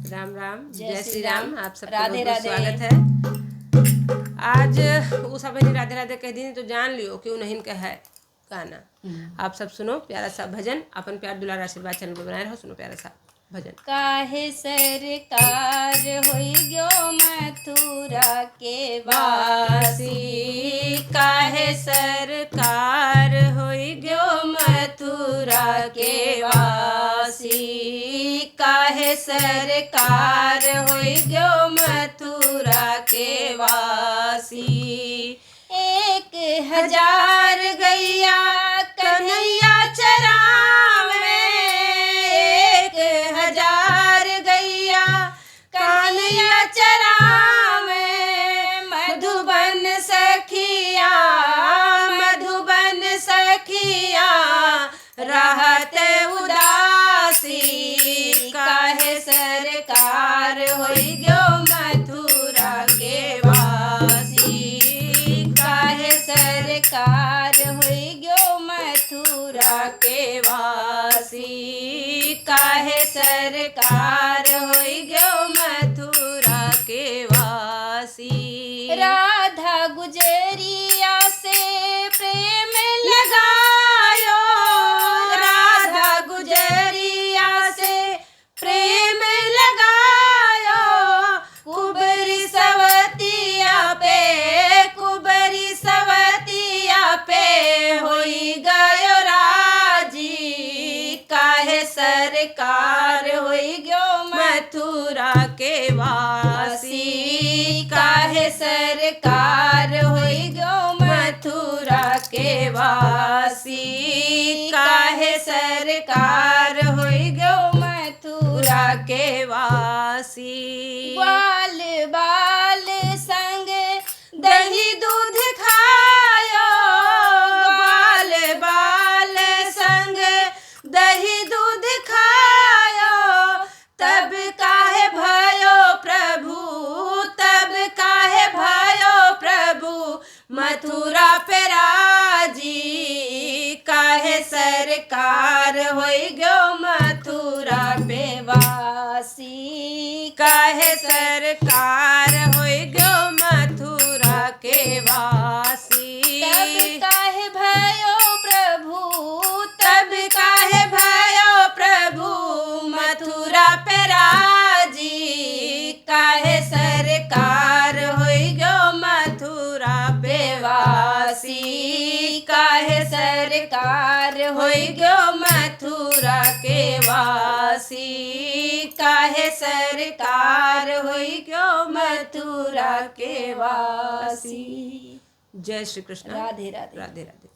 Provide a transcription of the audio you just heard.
राम राम, जय श्री राम। आप सबका राधे बहुत बहुत राधे। स्वागत है। आज उ सब राधे राधे कह दी तो जान लियो क्यों नहीं का है गाना। आप सब सुनो प्यारा सा भजन, अपन प्यार दुलार आशीर्वाद चैनल पर बनाए रहो। सुनो प्यारा सा भजन। काहे सरकार होई गयो मथुरा के वासी, काहे सरकार होई गयो मथुरा के वासी, काहे सरकार होई गयो मथुरा के वासी। 1000 गैया कन्हैया चरावे, 1000 गैया कन्हैया चरावे। मधुबन सखिया, मधुबन सखिया रहते उदासी, काहे सरकार होई गयो मथुरा के वासी, काहे सरकार होई गयो मथुरा के वासी, काहे सरकार होई गयो मथुरा के वासी। राधा गुजरिया से प्रेम लगायो, राधा गुजरिया से प्रेम लगायो। कुबरी सवतिया पे, कुबरी सवतिया पे होई गयो राजी, काहे सरकार होई गयो मथुरा के वासी, काहे सरकार होई गयो मथुरा के वासी, काहे सरकार होई गयो मथुरा के वासी। बाल बाल संग दही दूध खायो, बाल बाल संग दही दूध खायो। तब काहे भयो प्रभु, तब काहे भयो प्रभु मथुरा पे राजी, काहे सरकार होई गयो मथुरा पे वासी, काहे सरकार होई गयो मथुरा के वासी। तब काहे भयो प्रभु, तब काहे भयो प्रभु मथुरा पे राजी, काहे सरकार होई गयो मथुरा पे वासी, काहे सरकार होई गयो मथुरा के वासी, काहे सरकार होई गयो मथुरा के वासी। जय श्री कृष्ण। राधे राधे। राधे राधे।